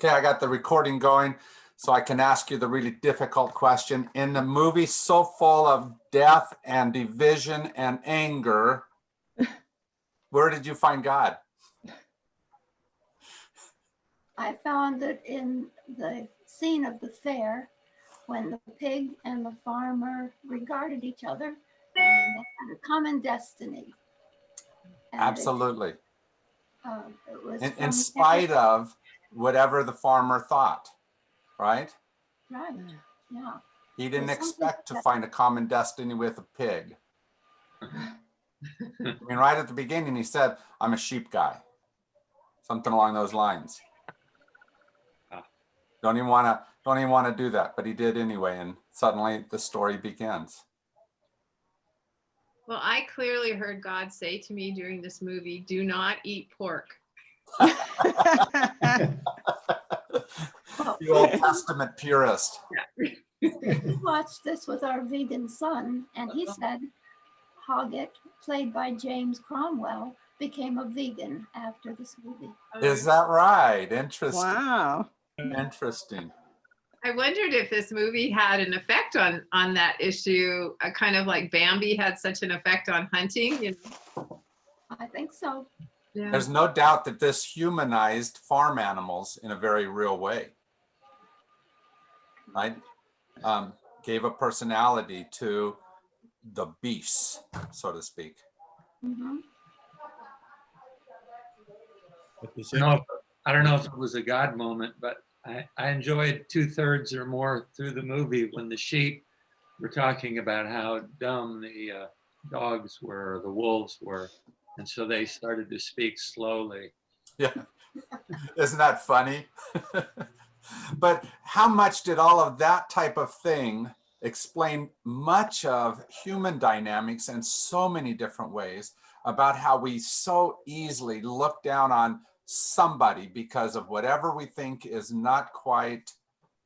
Okay, I got the recording going so I can ask you the really difficult question. In the movie so full of death and division and anger, where did you find God? I found it in the scene of the fair when the pig and the farmer regarded each other and they had a common destiny. And Absolutely. it was In spite of whatever the farmer thought, right? Right, yeah. He didn't expect to find a common destiny with a pig. I mean, right at the beginning, he said, I'm a sheep guy. Something along those lines. Don't even want to do that, but he did anyway, and suddenly the story begins. Well, I clearly heard God say to me during this movie, do not eat pork. The Old Testament purist. We watched this with our vegan son, and he said Hoggett, played by James Cromwell, became a vegan after this movie. Is that right? Interesting. Wow. Interesting. I wondered if this movie had an effect on that issue, kind of like Bambi had such an effect on hunting. You know? I think so. Yeah. There's no doubt that this humanized farm animals in a very real way, right? Gave a personality to the beasts, so to speak. Mm-hmm. I don't know if it was a God moment, but I enjoyed 2/3 or more through the movie when the sheep were talking about how dumb the dogs were, or the wolves were. And so they started to speak slowly. Yeah, isn't that funny? But how much did all of that type of thing explain much of human dynamics in so many different ways about how we so easily look down on somebody because of whatever we think is not quite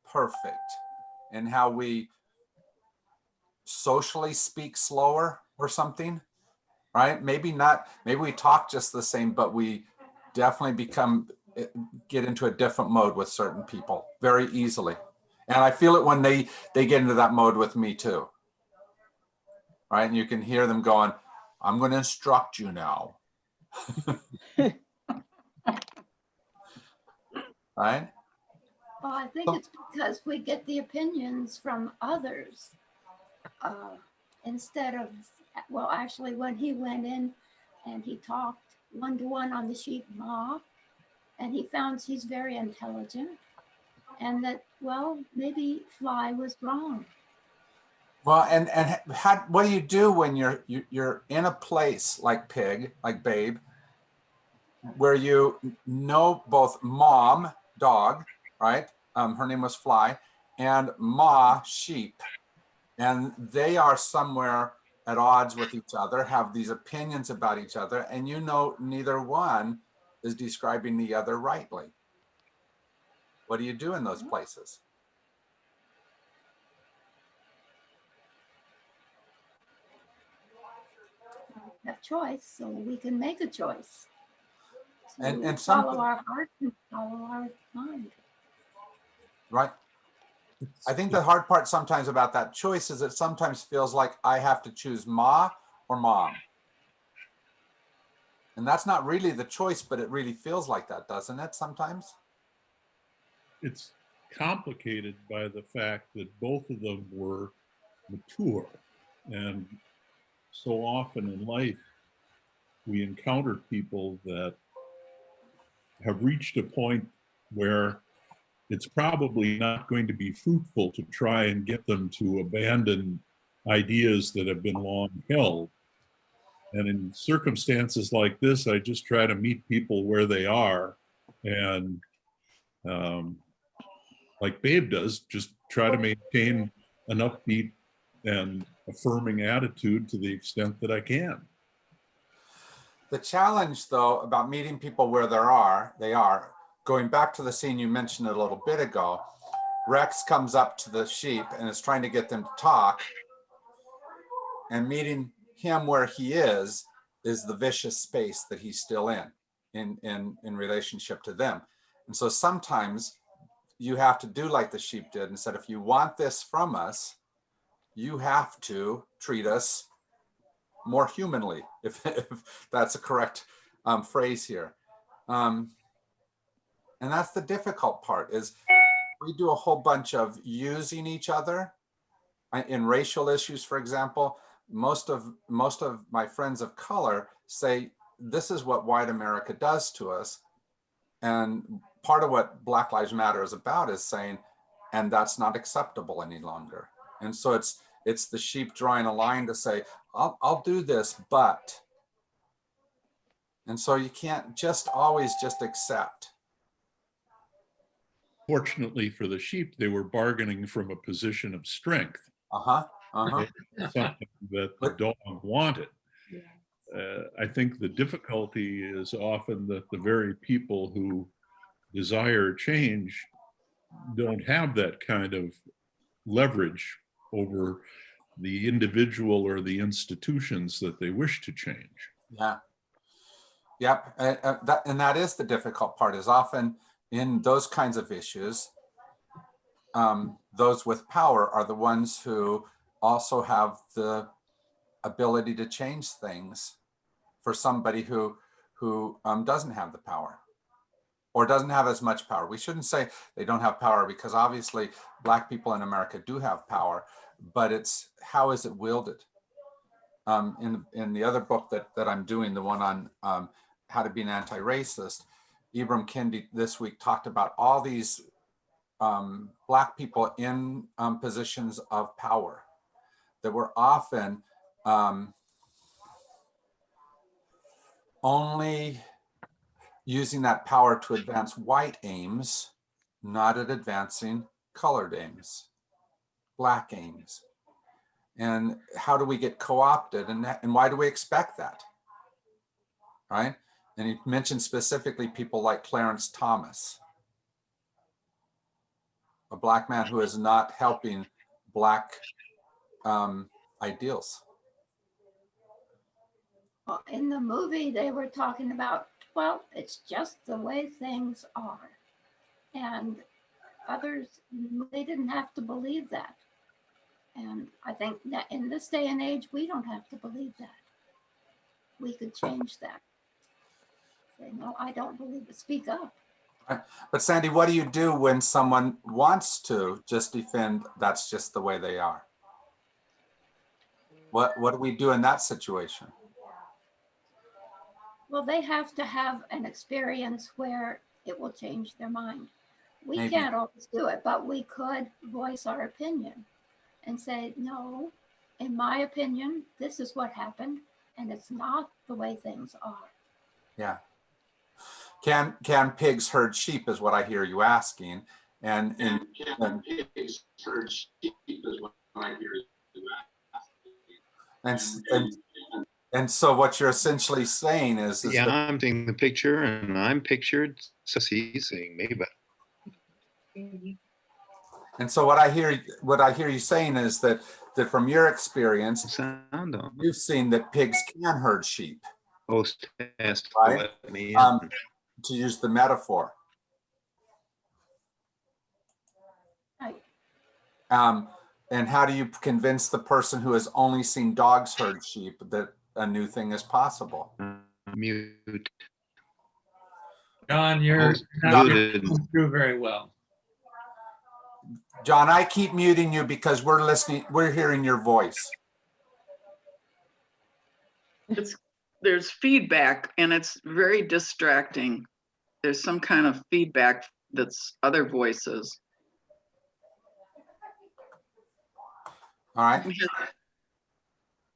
perfect, and how we socially speak slower or something, right? Maybe we talk just the same, but we definitely get into a different mode with certain people very easily. And I feel it when they get into that mode with me too, right? And you can hear them going, I'm going to instruct you now. Right? Well, I think it's because we get the opinions from others instead of, well, actually, when he went in and he talked one-to-one on the sheep Ma, and he found he's very intelligent, and that, well, maybe Fly was wrong. Well, and what do you do when you're in a place like Babe, where you know both mom, dog, right? Her name was Fly, and Ma, sheep, and they are somewhere at odds with each other, have these opinions about each other, and you know neither one is describing the other rightly. What do you do in those places? We have choice, so we can make a choice. So And we some follow our heart and follow our mind. Right. I think the hard part sometimes about that choice is it sometimes feels like I have to choose Ma or Mom. And that's not really the choice, but it really feels like that, doesn't it, sometimes? It's complicated by the fact that both of them were mature. And so often in life, we encounter people that have reached a point where it's probably not going to be fruitful to try and get them to abandon ideas that have been long held. And in circumstances like this, I just try to meet people where they are, and like Babe does, just try to maintain an upbeat and affirming attitude to the extent that I can. The challenge, though, about meeting people where they are, going back to the scene you mentioned a little bit ago, Rex comes up to the sheep and is trying to get them to talk, and meeting him where he is the vicious space that he's still in relationship to them. And so sometimes you have to do like the sheep did and said, if you want this from us, you have to treat us more humanly, if that's a correct phrase here. And that's the difficult part, is we do a whole bunch of using each other. In racial issues, for example, most of my friends of color say, this is what white America does to us. And part of what Black Lives Matter is about is saying, and that's not acceptable any longer. And so it's the sheep drawing a line to say, I'll do this, but. And so you can't just always just accept. Fortunately for the sheep, they were bargaining from a position of strength. Something that the dog wanted. I think the difficulty is often that the very people who desire change don't have that kind of leverage over the individual or the institutions that they wish to change. Yeah. Yep. And that is the difficult part, is often in those kinds of issues, those with power are the ones who also have the ability to change things for somebody who doesn't have the power or doesn't have as much power. We shouldn't say they don't have power, because obviously Black people in America do have power, but it's how is it wielded? In the other book that I'm doing, the one on how to be an anti-racist, Ibram Kendi this week talked about all these Black people in positions of power that were often only using that power to advance white aims, not at advancing colored aims, Black aims. And how do we get co-opted, and why do we expect that, right? And he mentioned specifically people like Clarence Thomas, a Black man who is not helping Black ideals. Well, in the movie, they were talking about, well, it's just the way things are. And others, they didn't have to believe that. And I think that in this day and age, we don't have to believe that. We could change that. Say, no, I don't believe it. Speak up. But Sandy, what do you do when someone wants to just defend that's just the way they are? What do we do in that situation? Well, they have to have an experience where it will change their mind. We Maybe. can't always do it, but we could voice our opinion and say, no, in my opinion, this is what happened, and it's not the way things are. Yeah. Can pigs herd sheep is what I hear you asking. And pigs herd sheep is what I hear you asking. And so what you're essentially saying is yeah, that, I'm seeing the picture and I'm pictured, so he's seeing me, but and so what I hear you saying is that from your experience, sound on. you've seen that pigs can herd sheep, Host has to right? let me in. To use the metaphor. Right. And how do you convince the person who has only seen dogs herd sheep that a new thing is possible? Mute. John, you're Host not muted. coming through very well. John, I keep muting you because we're listening, we're hearing your voice. There's feedback and it's very distracting. There's some kind of feedback that's other voices. All right.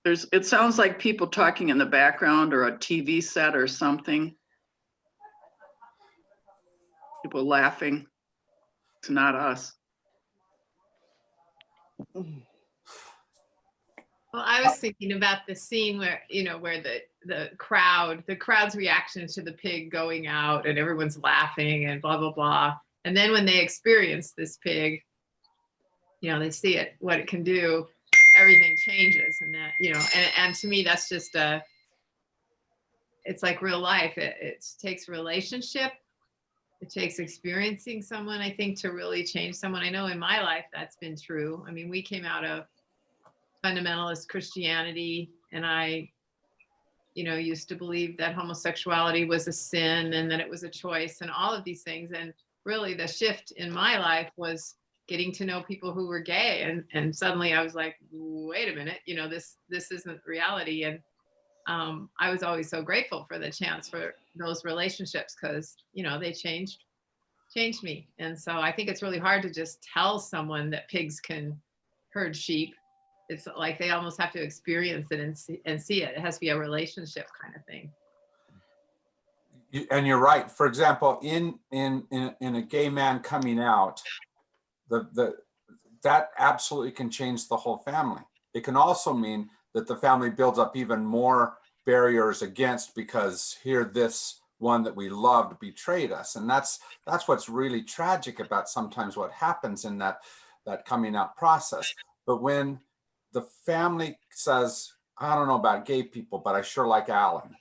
It sounds like people talking in the background or a TV set or something. People laughing. It's not us. Well, I was thinking about the scene where, where the crowd's reaction to the pig going out and everyone's laughing and blah, blah, blah. And then when they experience this pig, they see it, what it can do, everything changes. And that, and to me, that's just it's like real life. It takes relationship It takes experiencing someone, I think, to really change someone. I know in my life that's been true. I mean, we came out of fundamentalist Christianity, and I, used to believe that homosexuality was a sin and that it was a choice and all of these things. And really the shift in my life was getting to know people who were gay. And suddenly I was like, wait a minute, this isn't reality. And I was always so grateful for the chance for those relationships because, they changed me. And so I think it's really hard to just tell someone that pigs can herd sheep. It's like they almost have to experience it and see it. It has to be a relationship kind of thing. And you're right. For example, in a gay man coming out, that absolutely can change the whole family. It can also mean that the family builds up even more barriers against, because here this one that we loved betrayed us. And that's what's really tragic about sometimes what happens in that coming out process. But when the family says, I don't know about gay people, but I sure like Alan,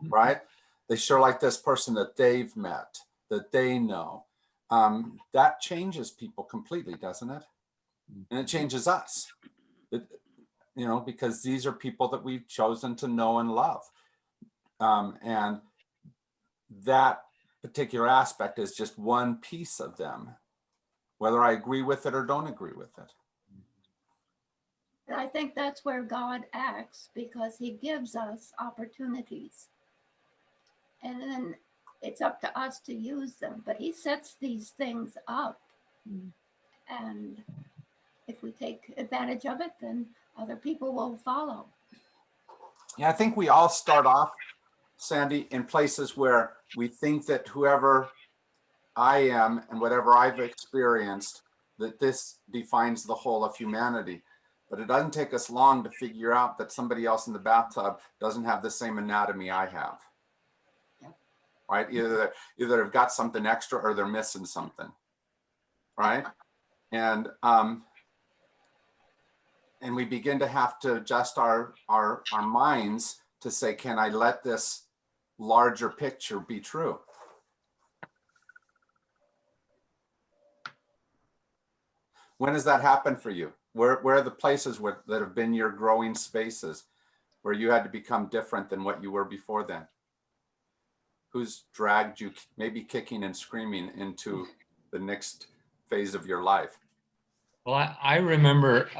right? They sure like this person that they've met, that they know. That changes people completely, doesn't it? And it changes us, because these are people that we've chosen to know and love. And that particular aspect is just one piece of them, whether I agree with it or don't agree with it. I think that's where God acts, because he gives us opportunities. And then it's up to us to use them. But he sets these things up. And if we take advantage of it, then other people will follow. Yeah, I think we all start off, Sandy, in places where we think that whoever I am and whatever I've experienced, that this defines the whole of humanity. But it doesn't take us long to figure out that somebody else in the bathtub doesn't have the same anatomy I have. Right? Either they've got something extra or they're missing something. Right? And we begin to have to adjust our minds to say, can I let this larger picture be true? When has that happened for you? Where are the places that have been your growing spaces where you had to become different than what you were before then? Who's dragged you, maybe kicking and screaming, into the next phase of your life? Well, I remember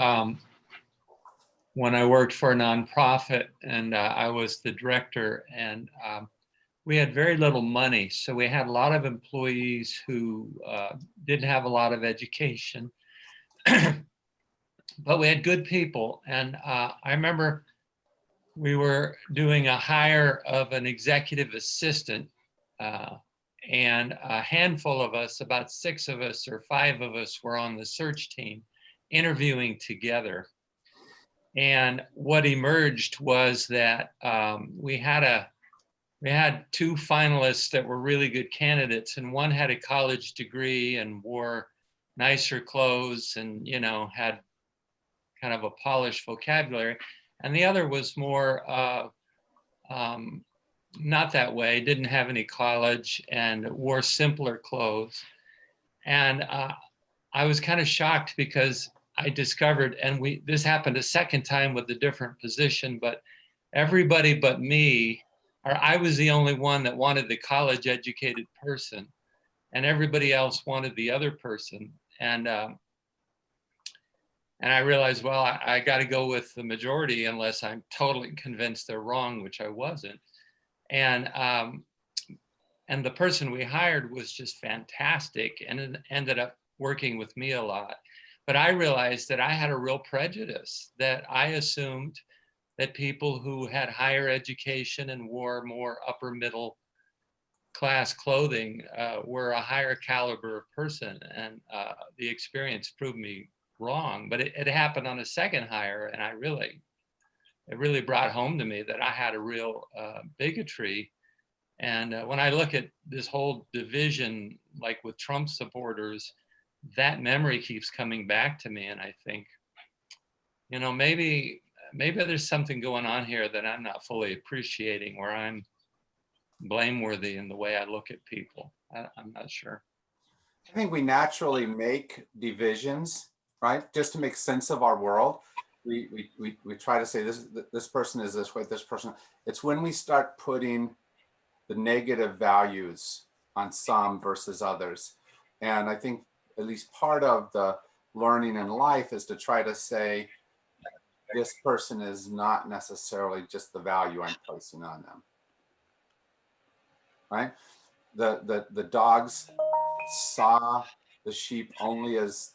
when I worked for a nonprofit, and I was the director, and we had very little money. So we had a lot of employees who didn't have a lot of education, but we had good people. And I remember we were doing a hire of an executive assistant, and a handful of us, about 6 of us or 5 of us, were on the search team interviewing together. And what emerged was that we had 2 finalists that were really good candidates, and one had a college degree and wore nicer clothes and had kind of a polished vocabulary, and the other was more not that way, didn't have any college and wore simpler clothes. And I was kind of shocked because I discovered, and this happened a second time with a different position, but everybody but me, or I was the only one that wanted the college educated person, and everybody else wanted the other person. And I realized, well, I got to go with the majority unless I'm totally convinced they're wrong, which I wasn't. And the person we hired was just fantastic and ended up working with me a lot. But I realized that I had a real prejudice, that I assumed that people who had higher education and wore more upper middle class clothing were a higher caliber person. And the experience proved me wrong. But it happened on a second hire, and it really brought home to me that I had a real bigotry. And when I look at this whole division, like with Trump supporters, that memory keeps coming back to me. And I think, maybe there's something going on here that I'm not fully appreciating, where I'm blameworthy in the way I look at people. I'm not sure. I think we naturally make divisions, right? Just to make sense of our world. We try to say this person is this way, this person. It's when we start putting the negative values on some versus others. And I think at least part of the learning in life is to try to say, this person is not necessarily just the value I'm placing on them, right? The dogs saw the sheep only as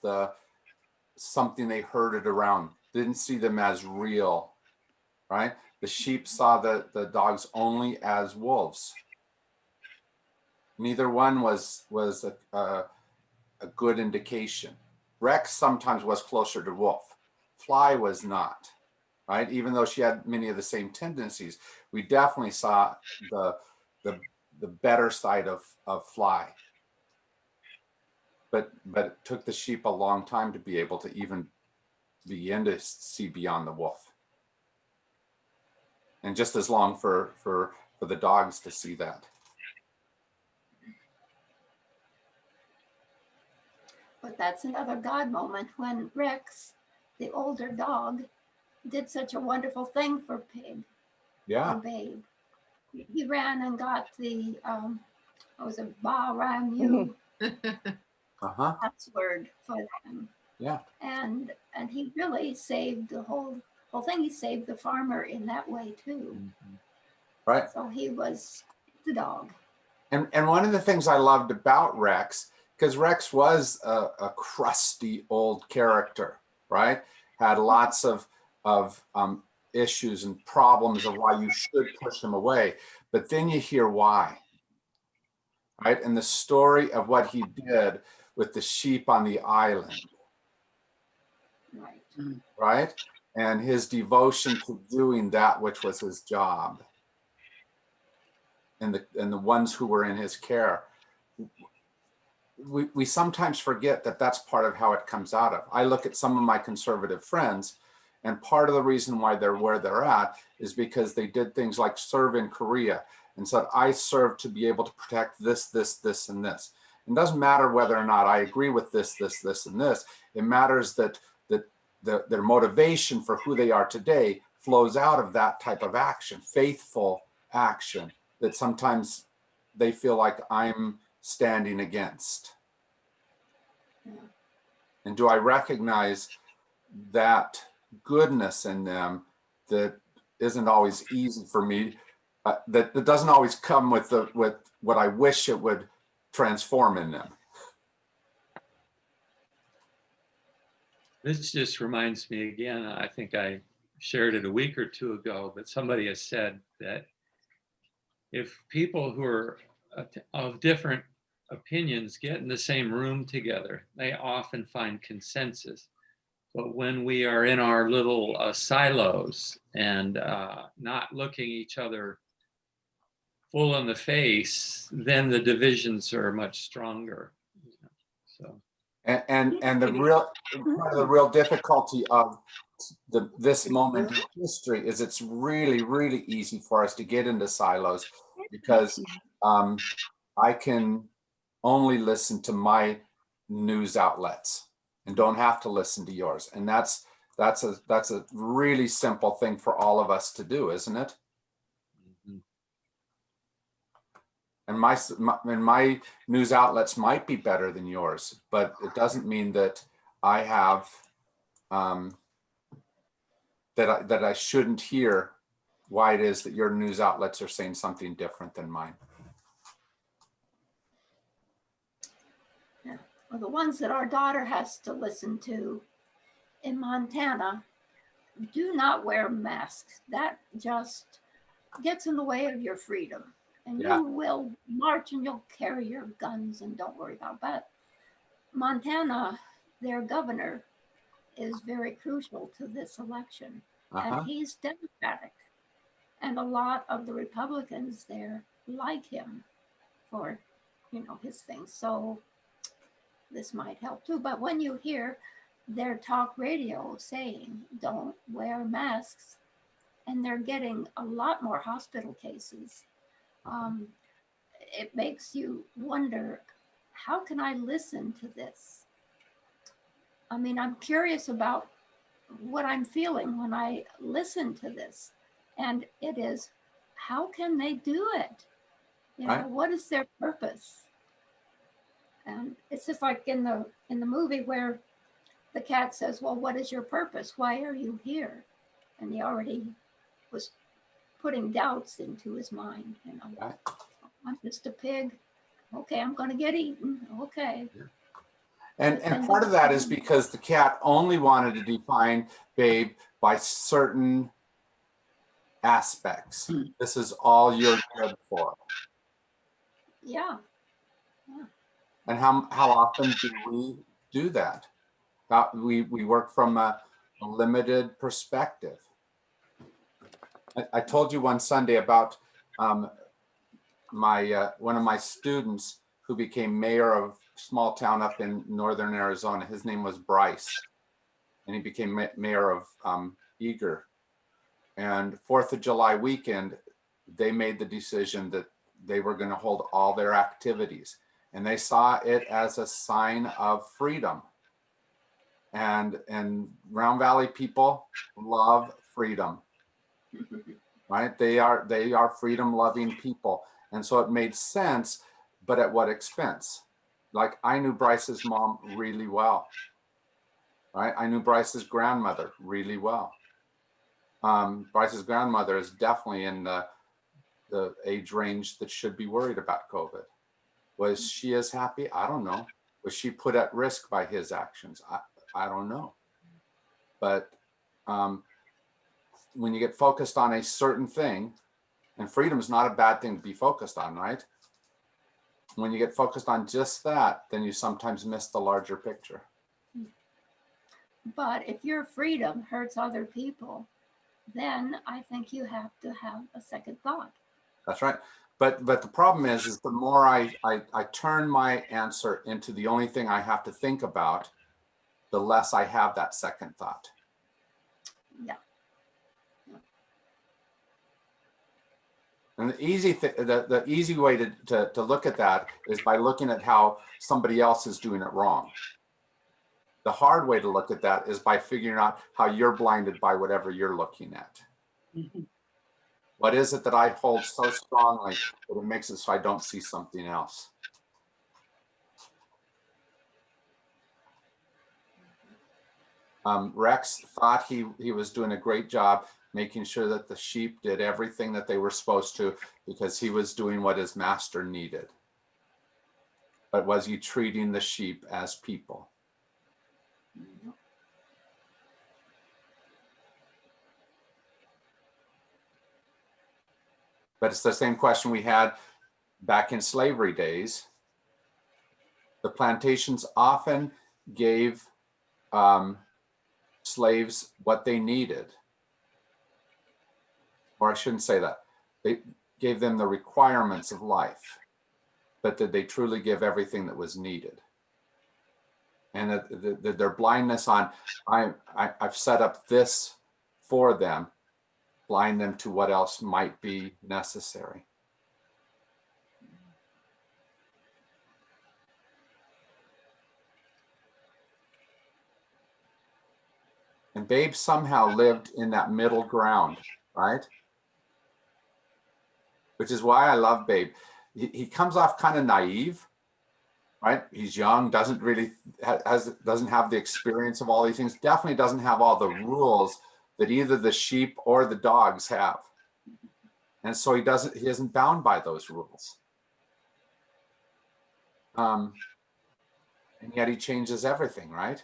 something they herded around, didn't see them as real, right? The sheep saw the dogs only as wolves. Neither one was a good indication. Rex sometimes was closer to wolf. Fly was not, right? Even though she had many of the same tendencies, we definitely saw the better side of Fly. But it took the sheep a long time to be able to even begin to see beyond the wolf, and just as long for the dogs to see that. But that's another God moment when Rex, the older dog, did such a wonderful thing for Pig, Yeah. for Babe. He ran and got the, what was it, Ba-Ram-U password for them. Yeah. And he really saved the whole thing. He saved the farmer in that way too. Right. So he was the dog. And one of the things I loved about Rex, because Rex was a crusty old character, right? Had lots of issues and problems of why you should push him away. But then you hear why, right? And the story of what he did with the sheep on the island, Right. right? And his devotion to doing that which was his job. And the ones who were in his care. We sometimes forget that that's part of how it comes out of. I look at some of my conservative friends, and part of the reason why they're where they're at is because they did things like serve in Korea and said, I serve to be able to protect this, and this. It doesn't matter whether or not I agree with this, and this. It matters that their motivation for who they are today flows out of that type of action, faithful action that sometimes they feel like I'm standing against. And do I recognize that goodness in them that isn't always easy for me, that doesn't always come with what I wish it would transform in them? This just reminds me again, I think I shared it a week or two ago, but somebody has said that if people who are of different opinions get in the same room together, they often find consensus. But when we are in our little silos and not looking each other full in the face, then the divisions are much stronger. So. And the real part of the real difficulty of this moment in history is it's really, really easy for us to get into silos because I can only listen to my news outlets and don't have to listen to yours. And that's a really simple thing for all of us to do, isn't it? And my news outlets might be better than yours, but it doesn't mean that I have that I shouldn't hear why it is that your news outlets are saying something different than mine. Yeah. Well, the ones that our daughter has to listen to in Montana do not wear masks. That just gets in the way of your freedom. And Yeah. you will march and you'll carry your guns and don't worry about that. Montana, their governor, is very crucial to this election. And he's Democratic. And a lot of the Republicans there like him for, his things. So this might help too. But when you hear their talk radio saying, don't wear masks, and they're getting a lot more hospital cases, um, it makes you wonder, how can I listen to this? I mean, I'm curious about what I'm feeling when I listen to this. And it is, how can they do it? You know, Right. what is their purpose? And it's just like in the movie where the cat says, well, what is your purpose? Why are you here? And he already was putting doubts into his mind, you know. Right. I'm just a pig. Okay, I'm going to get eaten. Okay. And part of that is because the cat only wanted to define Babe by certain aspects. This is all you're good for. Yeah. And how often do we do that? We work from a limited perspective. I told you one Sunday about my one of my students who became mayor of a small town up in northern Arizona. His name was Bryce, and he became mayor of Eager. And 4th of July weekend, they made the decision that they were going to hold all their activities, and they saw it as a sign of freedom. And Round Valley people love freedom, right? They are freedom loving people. And so it made sense, but at what expense? Like, I knew Bryce's mom really well, right? I knew Bryce's grandmother really well. Bryce's grandmother is definitely in the age range that should be worried about COVID. Was she as happy? I don't know. Was she put at risk by his actions? I don't know. But when you get focused on a certain thing, and freedom is not a bad thing to be focused on, right? When you get focused on just that, then you sometimes miss the larger picture. But if your freedom hurts other people, then I think you have to have a second thought. That's right. But the problem is the more I turn my answer into the only thing I have to think about, the less I have that second thought. Yeah. And the easy way to look at that is by looking at how somebody else is doing it wrong. The hard way to look at that is by figuring out how you're blinded by whatever you're looking at. Mhm. What is it that I hold so strongly that it makes it so I don't see something else? Rex thought he was doing a great job making sure that the sheep did everything that they were supposed to because he was doing what his master needed. But was he treating the sheep as people? But it's the same question we had back in slavery days. The plantations often gave slaves what they needed. Or I shouldn't say that. They gave them the requirements of life, but did they truly give everything that was needed? And their blindness on, I've set up this for them, blind them to what else might be necessary. And Babe somehow lived in that middle ground, right? Which is why I love Babe. He comes off kind of naive, right? He's young, doesn't really doesn't have the experience of all these things, definitely doesn't have all the rules that either the sheep or the dogs have. And so he isn't bound by those rules. And yet he changes everything, right?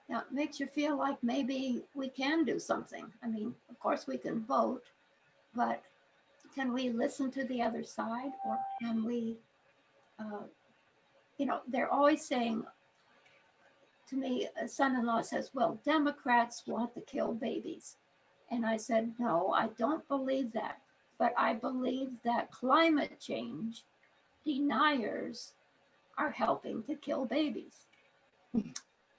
Now, it makes you feel like maybe we can do something. I mean, of course we can vote, but can we listen to the other side, or can we, you know, they're always saying to me, a son-in-law says, well, Democrats want to kill babies. And I said, no, I don't believe that. But I believe that climate change deniers are helping to kill babies.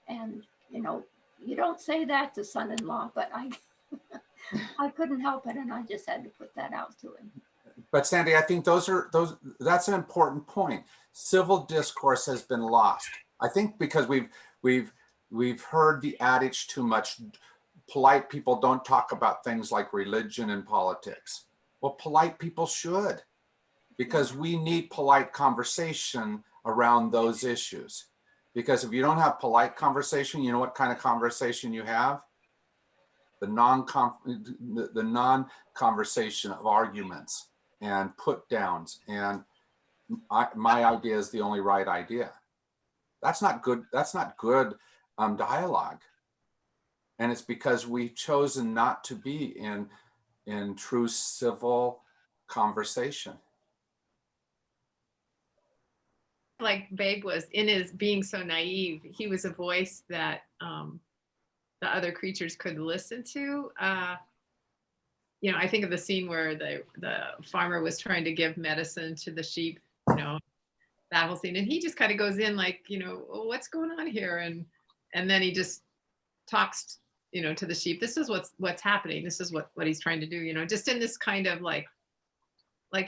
And, you know, you don't say that to son-in-law, but I couldn't help it, and I just had to put that out to him. But Sandy, I think that's an important point. Civil discourse has been lost. I think because we've heard the adage too much. Polite people don't talk about things like religion and politics. Well, polite people should, because we need polite conversation around those issues. Because if you don't have polite conversation, you know what kind of conversation you have? The non-conversation of arguments and put downs, and my idea is the only right idea. That's not good. That's not good dialogue. And it's because we've chosen not to be in true civil conversation. Like Babe was, in his being so naive, he was a voice that the other creatures could listen to. You know, I think of the scene where the farmer was trying to give medicine to the sheep, you know, that whole scene. And he just kind of goes in like, you know, oh, what's going on here? And then he just talks, you know, to the sheep. This is what's happening. This is what he's trying to do, you know, just in this kind of like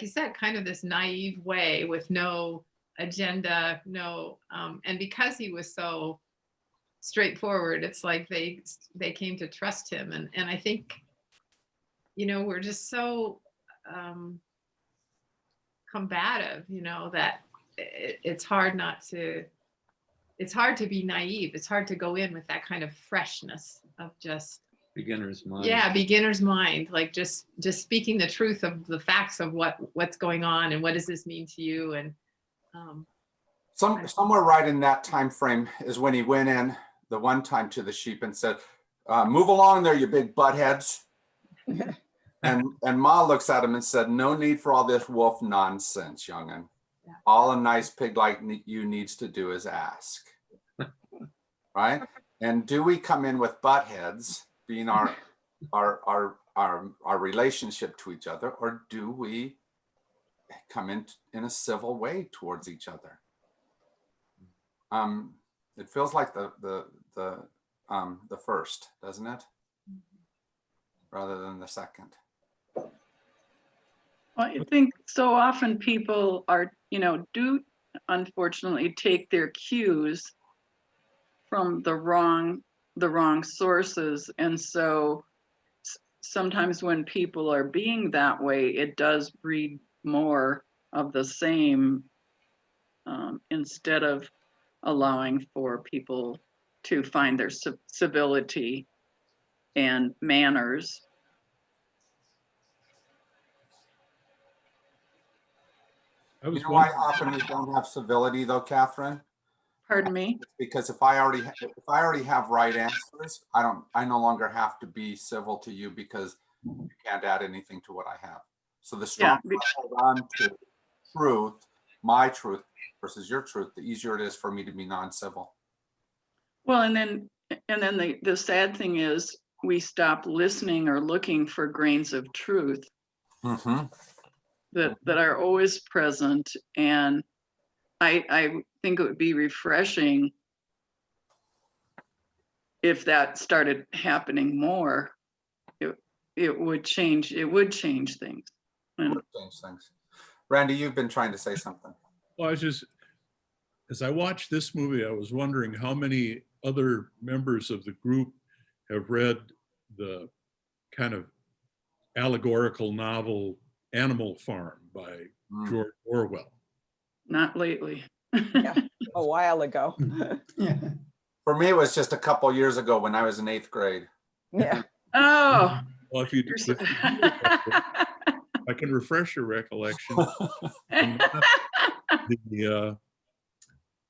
you said, kind of this naive way with no agenda, no, and because he was so straightforward, it's like they came to trust him. And I think, you know, we're just so combative, you know, that it's hard to be naive. It's hard to go in with that kind of freshness of just Beginner's mind. Yeah, beginner's mind, like just speaking the truth of the facts of what's going on and what does this mean to you. And somewhere right in that time frame is when he went in the one time to the sheep and said, move along there, you big butt heads. and Ma looks at him and said, no need for all this wolf nonsense, young'un. Yeah. All a nice pig like you needs to do is ask. Right? And do we come in with butt heads being our relationship to each other, or do we come in a civil way towards each other? It feels like the first, doesn't it? Rather than the second. Well, I think so often people are, you know, do unfortunately take their cues from the wrong sources. And so sometimes when people are being that way, it does breed more of the same, instead of allowing for people to find their civility and manners. You know why often we don't have civility though, Catherine? Pardon me? Because if I already have right answers, I no longer have to be civil to you because you can't add anything to what I have. So the stronger I hold on to truth, my truth versus your truth, the easier it is for me to be non-civil. Well, and then the sad thing is we stop listening or looking for grains of truth. Mm-hmm. that are always present. And I think it would be refreshing if that started happening more. It would change things. It would change things. Randy, you've been trying to say something. Well, as I watched this movie, I was wondering how many other members of the group have read the kind of allegorical novel Animal Farm by George Orwell. Not lately. Yeah, a while ago. Yeah. For me, it was just a couple years ago when I was in 8th grade. Yeah. Oh. Well, if I can refresh your recollection.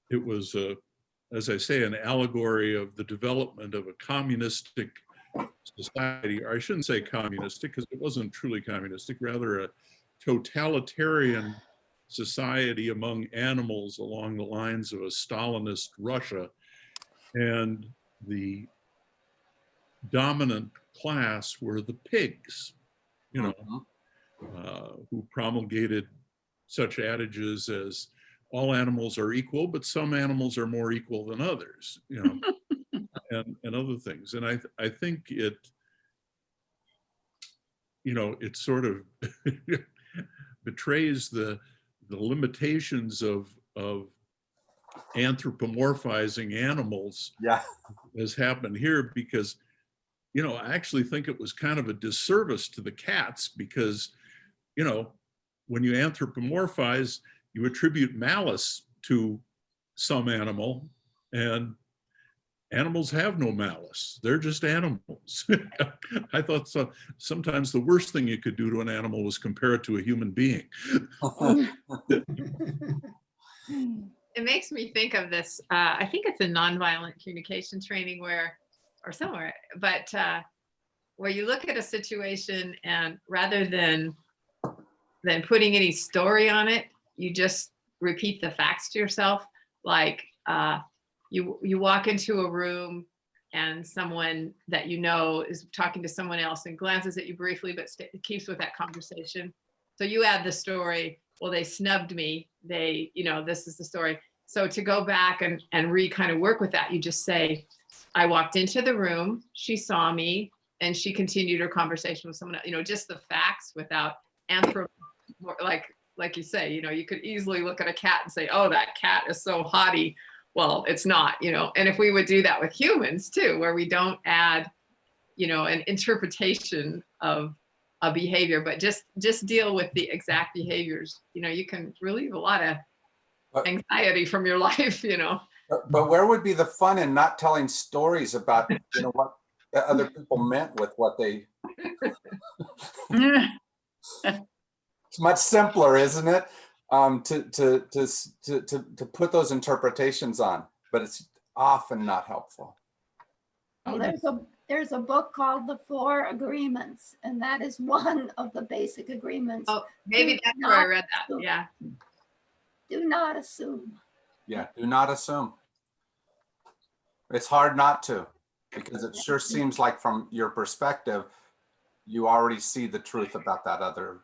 It was, as I say, an allegory of the development of a communistic society. Or I shouldn't say communistic because it wasn't truly communistic, rather a totalitarian society among animals along the lines of a Stalinist Russia. And the dominant class were the pigs, you know, who promulgated such adages as all animals are equal, but some animals are more equal than others, you know, and other things. And I think you know, it sort of betrays the limitations of anthropomorphizing animals Yeah. has happened here, because, you know, I actually think it was kind of a disservice to the cats, because, you know, when you anthropomorphize, you attribute malice to some animal, and animals have no malice. They're just animals. I thought so. Sometimes the worst thing you could do to an animal was compare it to a human being. It makes me think of this. I think it's a nonviolent communication training where, or somewhere, but where you look at a situation and rather than putting any story on it, you just repeat the facts to yourself. Like you walk into a room and someone that you know is talking to someone else and glances at you briefly, but keeps with that conversation. So you add the story. Well, they snubbed me. They, you know, this is the story. So to go back and kind of work with that, you just say, I walked into the room, she saw me, and she continued her conversation with someone else. You know, just the facts without like you say, you know, you could easily look at a cat and say, oh, that cat is so haughty. Well, it's not, you know. And if we would do that with humans too, where we don't add, you know, an interpretation of a behavior, but just deal with the exact behaviors, you know, you can relieve a lot of anxiety from your life, you know. But where would be the fun in not telling stories about, you know, what other people meant with what they? It's much simpler, isn't it? To put those interpretations on, but it's often not helpful. Well, there's a book called The Four Agreements, and that is one of the basic agreements. Oh, maybe that's where I read that. Yeah. Do not assume. Yeah, do not assume. It's hard not to, because it sure seems like from your perspective, you already see the truth about that other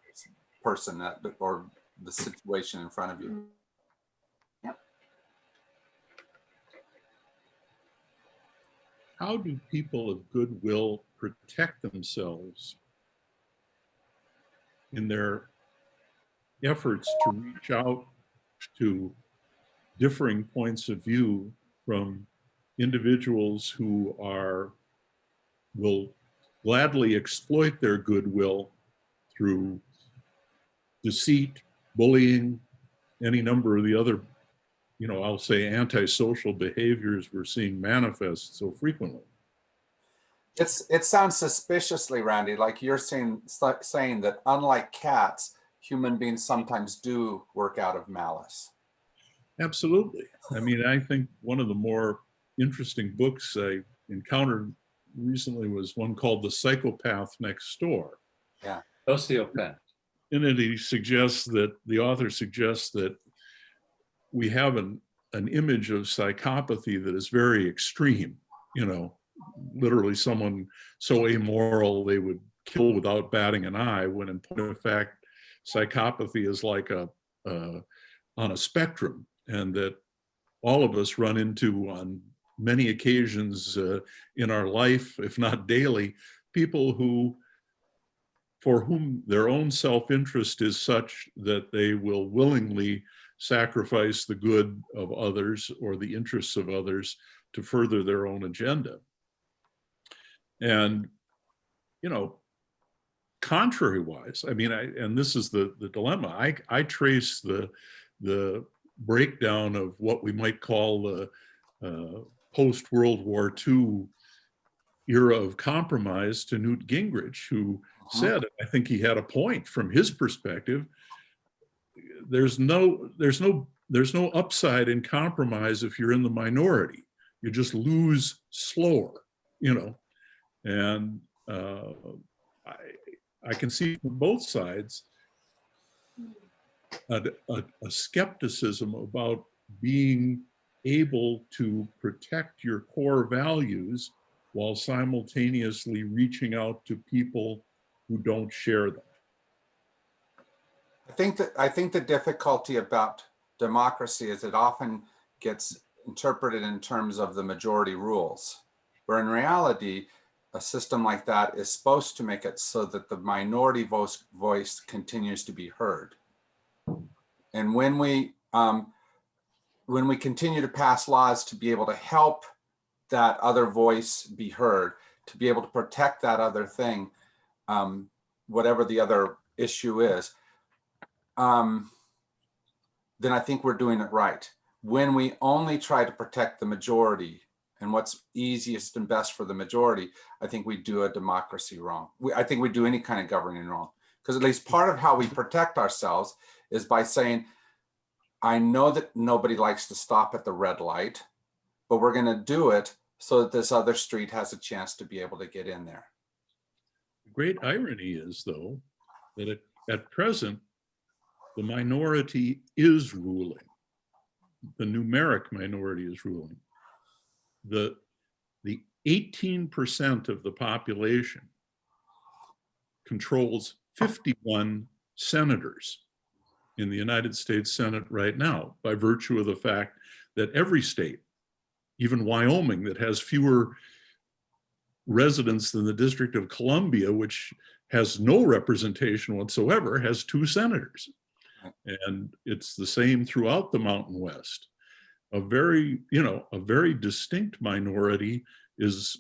person or the situation in front of you. Yep. How do people of goodwill protect themselves in their efforts to reach out to differing points of view from individuals who will gladly exploit their goodwill through deceit, bullying, any number of the other, you know, I'll say antisocial behaviors we're seeing manifest so frequently? It sounds suspiciously, Randy, like you're saying that unlike cats, human beings sometimes do work out of malice. Absolutely. I mean, I think one of the more interesting books I encountered recently was one called The Psychopath Next Door. Yeah. Sociopath. In it, the author suggests that we have an image of psychopathy that is very extreme, you know, literally someone so amoral they would kill without batting an eye, when in point of fact, psychopathy is like on a spectrum, and that all of us run into on many occasions in our life, if not daily, people for whom their own self-interest is such that they will willingly sacrifice the good of others or the interests of others to further their own agenda. And, you know, contrary-wise, I mean, and this is the dilemma, I trace the breakdown of what we might call the post-World War II era of compromise to Newt Gingrich, who said, I think he had a point from his perspective, there's no upside in compromise if you're in the minority. You just lose slower, you know. And I can see from both sides a skepticism about being able to protect your core values while simultaneously reaching out to people who don't share them. I think the difficulty about democracy is it often gets interpreted in terms of the majority rules, where in reality, a system like that is supposed to make it so that the minority voice continues to be heard. And when we continue to pass laws to be able to help that other voice be heard, to be able to protect that other thing, whatever the other issue is, then I think we're doing it right. When we only try to protect the majority and what's easiest and best for the majority, I think we do a democracy wrong. I think we do any kind of governing wrong. Because at least part of how we protect ourselves is by saying, I know that nobody likes to stop at the red light, but we're going to do it so that this other street has a chance to be able to get in there. The great irony is, though, that at present, the minority is ruling. The numeric minority is ruling. The 18% of the population controls 51 senators in the United States Senate right now, by virtue of the fact that every state, even Wyoming, that has fewer residents than the District of Columbia, which has no representation whatsoever, has 2 senators. And it's the same throughout the Mountain West. A very distinct minority is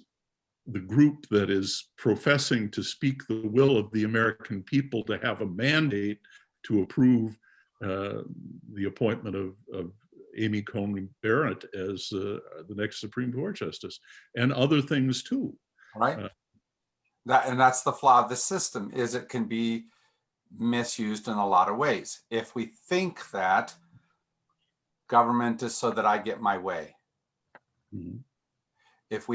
the group that is professing to speak the will of the American people, to have a mandate to approve the appointment of Amy Coney Barrett as the next Supreme Court Justice, and other things too. Right. That's the flaw of the system, is it can be misused in a lot of ways. If we think that government is so that I get my way, Mm-hmm. if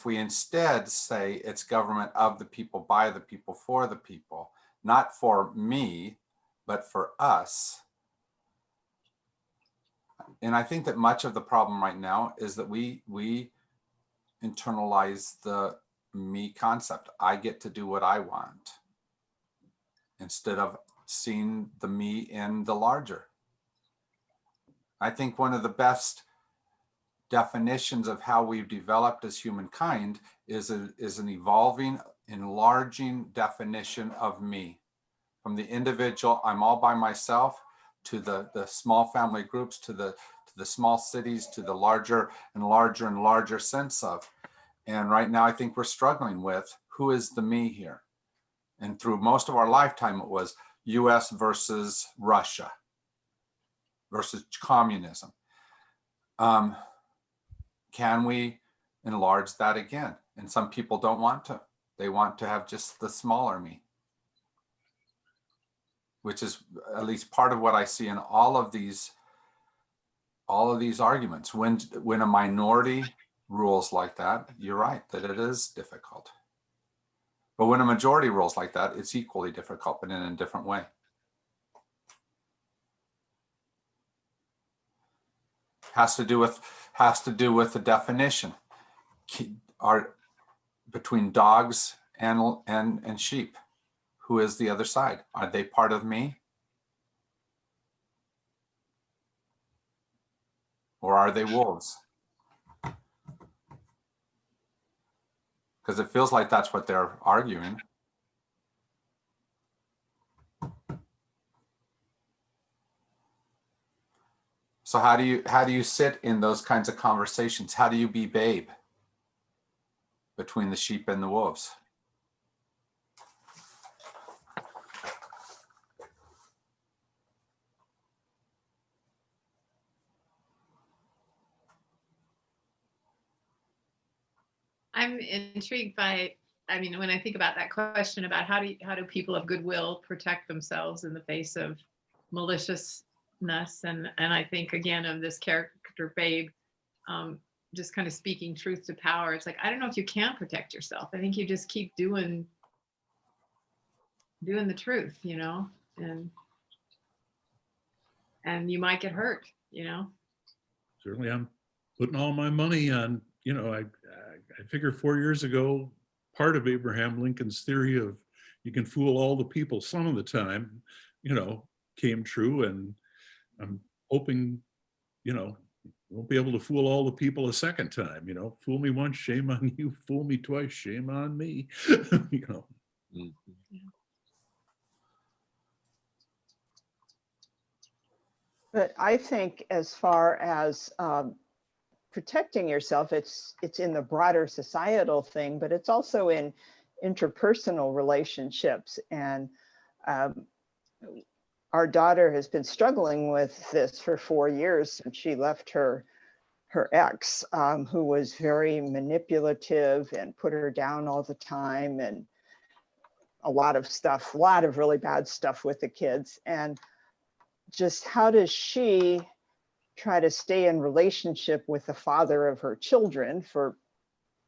we instead say it's government of the people, by the people, for the people, not for me, but for us. And I think that much of the problem right now is that we internalize the me concept. I get to do what I want, instead of seeing the me in the larger. I think one of the best definitions of how we've developed as humankind is an evolving, enlarging definition of me. From the individual, I'm all by myself, to the small family groups, to the small cities, to the larger and larger and larger sense of. And right now I think we're struggling with, who is the me here? And through most of our lifetime, it was US versus Russia versus communism. Can we enlarge that again? And some people don't want to. They want to have just the smaller me, which is at least part of what I see in all of these arguments. When a minority rules like that, you're right that it is difficult. But when a majority rules like that, it's equally difficult, but in a different way. Has to do with the definition. Are between dogs and sheep. Who is the other side? Are they part of me? Or are they wolves? Because it feels like that's what they're arguing. So how do you sit in those kinds of conversations? How do you be Babe between the sheep and the wolves? I'm intrigued by, I mean, when I think about that question about how do people of goodwill protect themselves in the face of maliciousness, and I think again of this character Babe, just kind of speaking truth to power. It's like, I don't know if you can protect yourself. I think you just keep doing the truth, you know, and you might get hurt, you know. Certainly, I'm putting all my money on, I figure 4 years ago, part of Abraham Lincoln's theory of you can fool all the people some of the time, came true. And I'm hoping, You won't be able to fool all the people a second time, you know. Fool me once, shame on you. Fool me twice, shame on me. You know. Mhm. But I think as far as protecting yourself, it's in the broader societal thing, but it's also in interpersonal relationships. And our daughter has been struggling with this for 4 years since she left her ex, who was very manipulative and put her down all the time, and a lot of really bad stuff with the kids. And just how does she try to stay in relationship with the father of her children for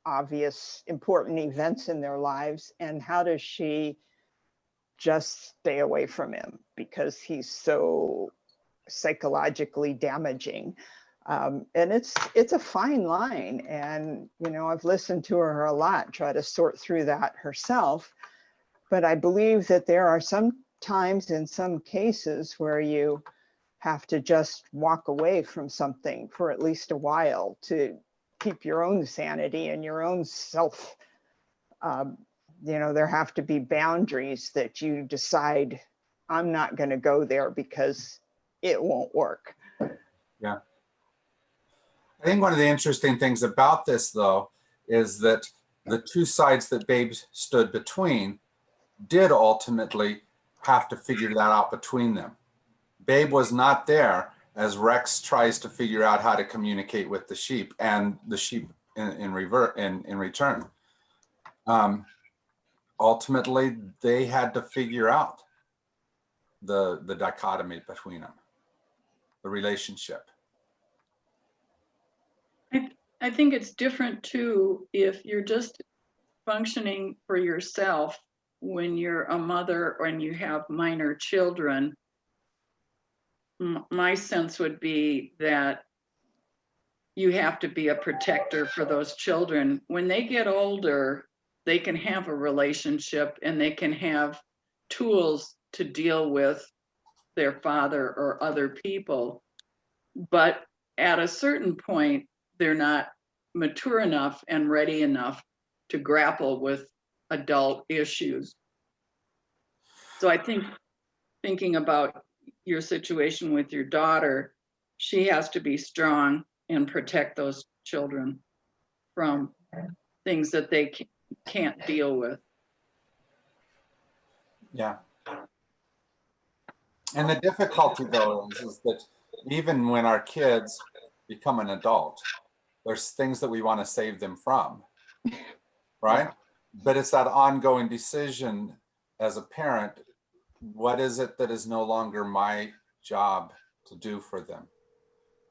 obvious important events in their lives? And how does she just stay away from him because he's so psychologically damaging? And it's a fine line. And, you know, I've listened to her a lot, try to sort through that herself. But I believe that there are some times in some cases where you have to just walk away from something for at least a while to keep your own sanity and your own self. You know, there have to be boundaries that you decide, I'm not going to go there because it won't work. Yeah. I think one of the interesting things about this, though, is that the two sides that Babe stood between did ultimately have to figure that out between them. Babe was not there as Rex tries to figure out how to communicate with the sheep, and the sheep in return. Ultimately, they had to figure out the dichotomy between them, the relationship. I think it's different too if you're just functioning for yourself when you're a mother and you have minor children. My sense would be that you have to be a protector for those children. When they get older, they can have a relationship and they can have tools to deal with their father or other people. But at a certain point, they're not mature enough and ready enough to grapple with adult issues. So I think thinking about your situation with your daughter, she has to be strong and protect those children from things that they can't deal with. Yeah. And the difficulty, though, is that even when our kids become an adult, there's things that we want to save them from, right? But it's that ongoing decision as a parent. What is it that is no longer my job to do for them,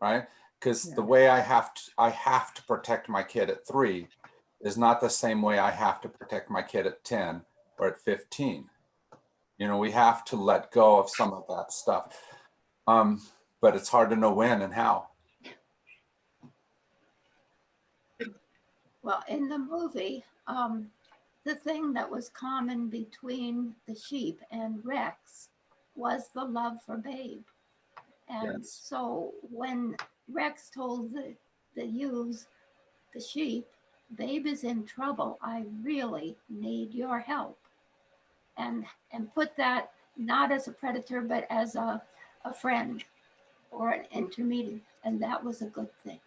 right? Because the way I have to protect my kid at 3 is not the same way I have to protect my kid at 10 or at 15. You know, we have to let go of some of that stuff. But it's hard to know when and how. Well, in the movie, the thing that was common between the sheep and Rex was the love for Babe. And Yes. so when Rex told the ewes, the sheep, Babe is in trouble, I really need your help. And put that not as a predator, but as a friend or an intermediate. And that was a good thing.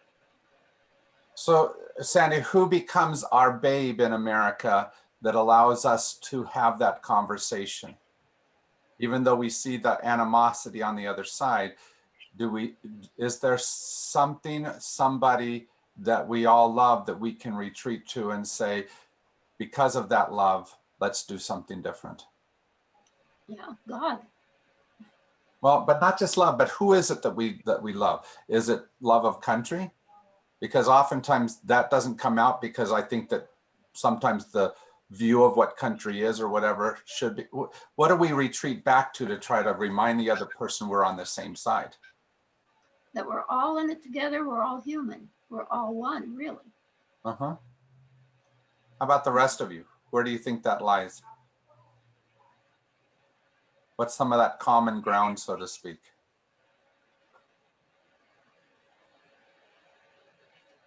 So, Sandy, who becomes our Babe in America that allows us to have that conversation? Even though we see that animosity on the other side, is there somebody that we all love that we can retreat to and say, because of that love, let's do something different? Yeah, God. Well, but not just love, but who is it that we love? Is it love of country? Because oftentimes that doesn't come out, because I think that sometimes the view of what country is or whatever should be, what do we retreat back to try to remind the other person we're on the same side? That we're all in it together, we're all human. We're all one, really. Uh-huh. How about the rest of you? Where do you think that lies? What's some of that common ground, so to speak?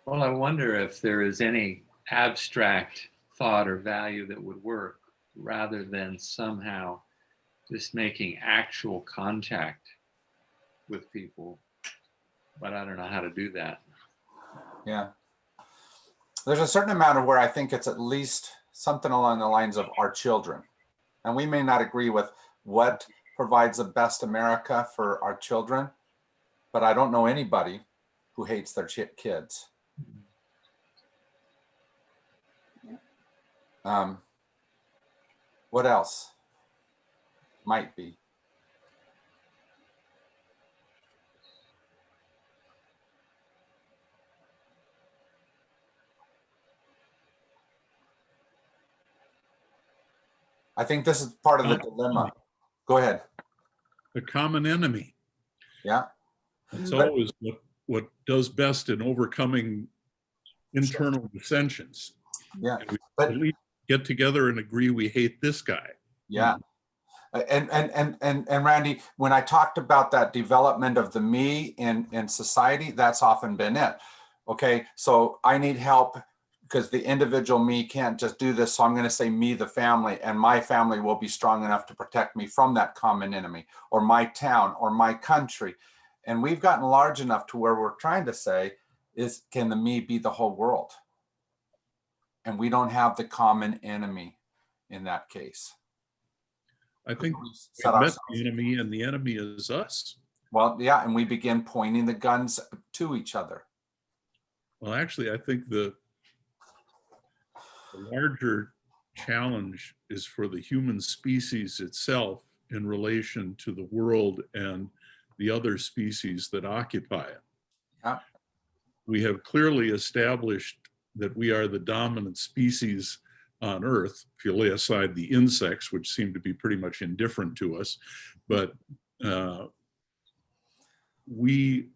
Well, I wonder if there is any abstract thought or value that would work rather than somehow just making actual contact with people. But I don't know how to do that. Yeah. There's a certain amount of where I think it's at least something along the lines of our children. And we may not agree with what provides the best America for our children, but I don't know anybody who hates their kids. What else might be? I think this is part of the dilemma. Go ahead. A common enemy. Yeah. It's But- always what does best in overcoming internal dissensions. Yeah. And we But at least get together and agree we hate this guy. yeah. And Randy, when I talked about that development of the me in society, that's often been it. Okay, so I need help because the individual me can't just do this. So I'm going to say me, the family, and my family will be strong enough to protect me from that common enemy, or my town, or my country. And we've gotten large enough to where we're trying to say is, can the me be the whole world? And we don't have the common enemy in that case. I think We we set met ourselves. the enemy, and the enemy is us. Well, yeah, and we begin pointing the guns to each other. Well, actually, I think the larger challenge is for the human species itself in relation to the world and the other species that occupy it. Yeah. We have clearly established that we are the dominant species on Earth, if you lay aside the insects, which seem to be pretty much indifferent to us. But we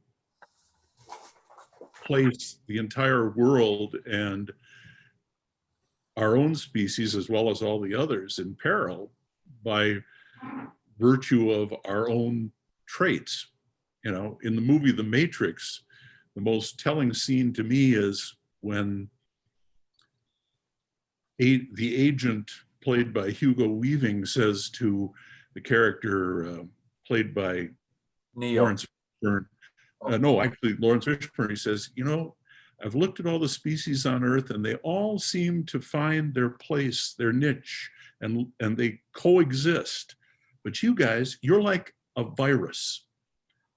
place the entire world and our own species, as well as all the others, in peril by virtue of our own traits. You know, in the movie The Matrix, the most telling scene to me is when the agent played by Hugo Weaving says to the character played by Neo. Lawrence Fishburne, no, actually Lawrence Fishburne, he says, you know, I've looked at all the species on Earth and they all seem to find their place, their niche, and they coexist. But you guys, you're like a virus.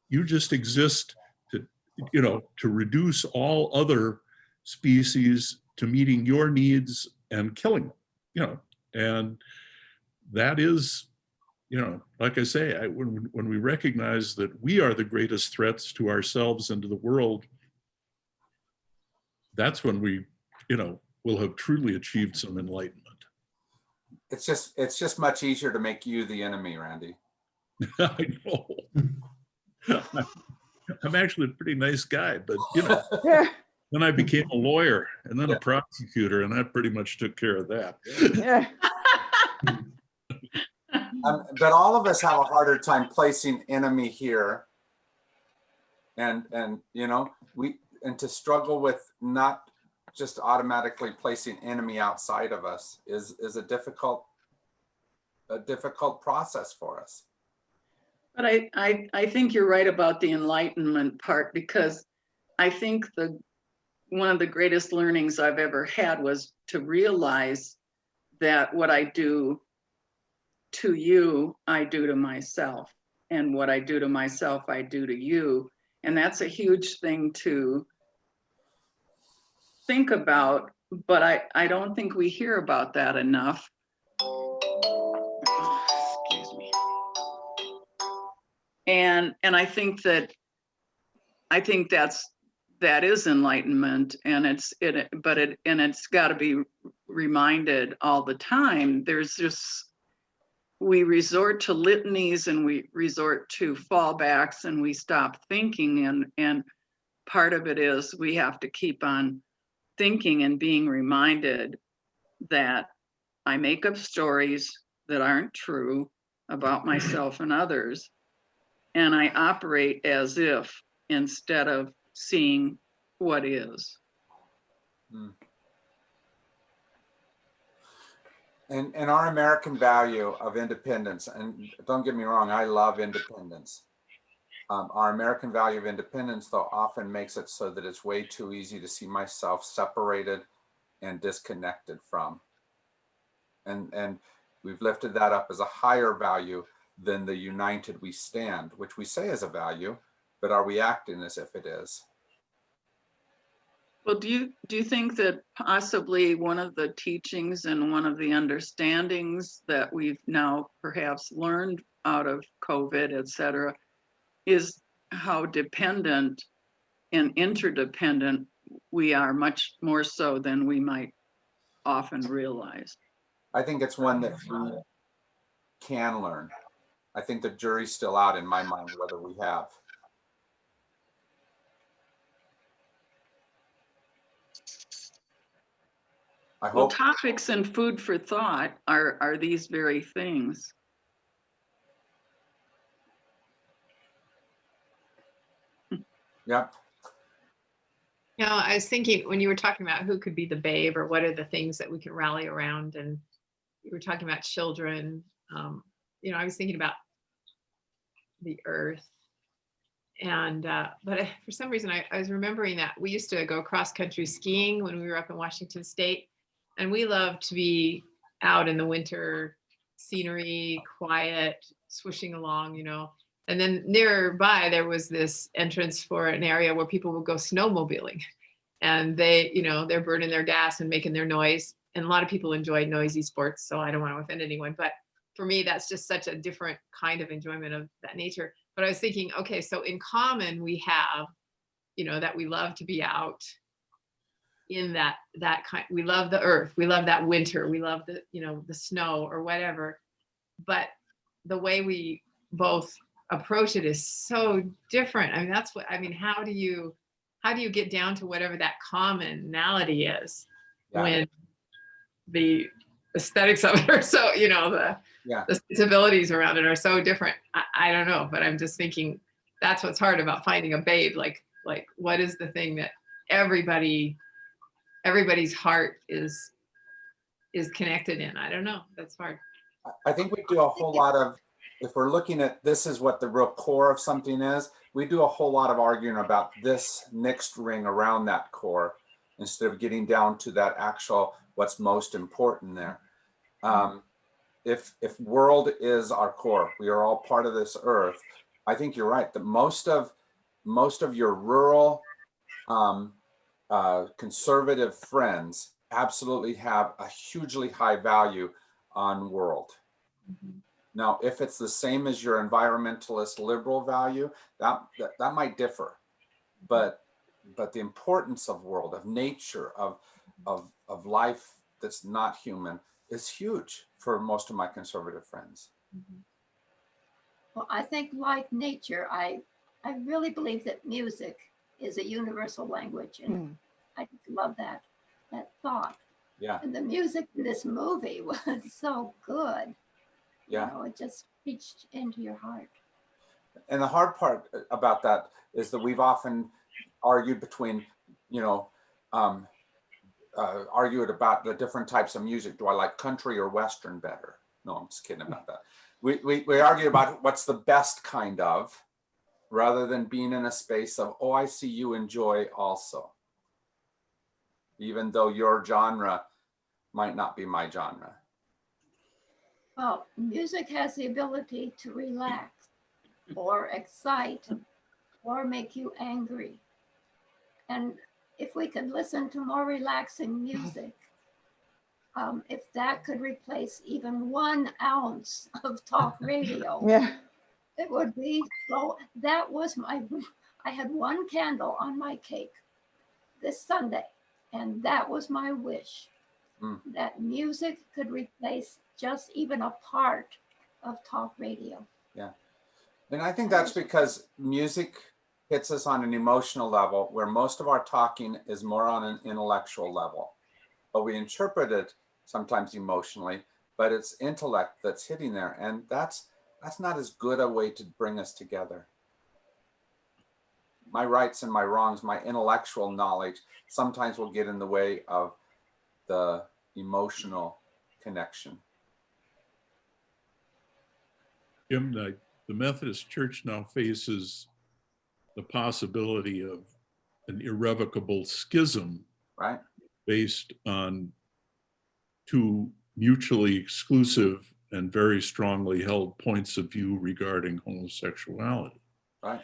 You just exist to, you know, to reduce all other species to meeting your needs and killing them, you know. And that is, you know, like I say, when we recognize that we are the greatest threats to ourselves and to the world, that's when we, you know, will have truly achieved some enlightenment. It's just much easier to make you the enemy, Randy. I know. I'm actually a pretty nice guy, but you know, Yeah, then I became a lawyer and then a prosecutor, and that pretty much took care of that. yeah. But all of us have a harder time placing enemy here. And you know, and to struggle with not just automatically placing enemy outside of us is a difficult process for us. But I think you're right about the enlightenment part, because I think one of the greatest learnings I've ever had was to realize that what I do to you, I do to myself. And what I do to myself, I do to you. And that's a huge thing to think about, but I don't think we hear about that enough. Excuse me. And I think that that is enlightenment, and it's got to be reminded all the time. There's just, we resort to litanies and we resort to fallbacks and we stop thinking, and part of it is we have to keep on thinking and being reminded that I make up stories that aren't true about myself and others, and I operate as if, instead of seeing what is. Mm. And our American value of independence, and don't get me wrong, I love independence. Our American value of independence, though, often makes it so that it's way too easy to see myself separated and disconnected from. And we've lifted that up as a higher value than the united we stand, which we say is a value, but are we acting as if it is? Well, do you think that possibly one of the teachings and one of the understandings that we've now perhaps learned out of COVID, et cetera, is how dependent and interdependent we are, much more so than we might often realize? I think it's one that we can learn. I think the jury's still out in my mind whether we have. I Well, hope. topics and food for thought are these very things. Yep. You know, I was thinking when you were talking about who could be the babe or what are the things that we can rally around, and you were talking about children. You know, I was thinking about the earth, and but for some reason I was remembering that we used to go cross country skiing when we were up in Washington State, and we loved to be out in the winter, scenery, quiet, swishing along, you know. And then nearby there was this entrance for an area where people would go snowmobiling, and they, you know, they're burning their gas and making their noise. And a lot of people enjoy noisy sports, so I don't want to offend anyone, but for me, that's just such a different kind of enjoyment of that nature. But I was thinking, okay, so in common we have, you know, that we love to be out in that kind. We love the earth, we love that winter, we love the, you know, the snow or whatever. But the way we both approach it is so different. I mean, that's what I mean. How do you get down to whatever that commonality is, Yeah. when the aesthetics of it are so, you know, the sensibilities around it are so different? I don't know, but I'm just thinking that's what's hard about finding a babe. Like what is the thing that everybody's heart is connected in? I don't know. That's hard. I think we do a whole lot of, if we're looking at this is what the real core of something is, we do a whole lot of arguing about this next ring around that core instead of getting down to that actual what's most important there. If world is our core, we are all part of this earth. I think you're right that most of your rural conservative friends absolutely have a hugely high value on world. Mm-hmm. Now, if it's the same as your environmentalist liberal value, that might differ, but the importance of world, of nature, of life that's not human is huge for most of my conservative friends. Mm-hmm. Well, I think like nature, I really believe that music is a universal language, and I just love that thought. Yeah. And the music in this movie was so good. Yeah. You know, it just reached into your heart. And the hard part about that is that we've often argued between, you know, argued about the different types of music. Do I like country or Western better? No, I'm just kidding about that. We argue about what's the best kind of, rather than being in a space of, oh, I see you enjoy also. Even though your genre might not be my genre. Well, music has the ability to relax or excite or make you angry. And if we could listen to more relaxing music, if that could replace even 1 ounce of talk radio, Yeah. it would be so. That was I had 1 candle on my cake this Sunday, and that was my wish, that music could replace just even a part of talk radio. Yeah. And I think that's because music hits us on an emotional level where most of our talking is more on an intellectual level, but we interpret it sometimes emotionally, but it's intellect that's hitting there. And that's not as good a way to bring us together. my rights and my wrongs, my intellectual knowledge sometimes will get in the way of the emotional connection. Jim, the Methodist Church now faces the possibility of an irrevocable schism, Right? based on two mutually exclusive and very strongly held points of view regarding homosexuality. Right.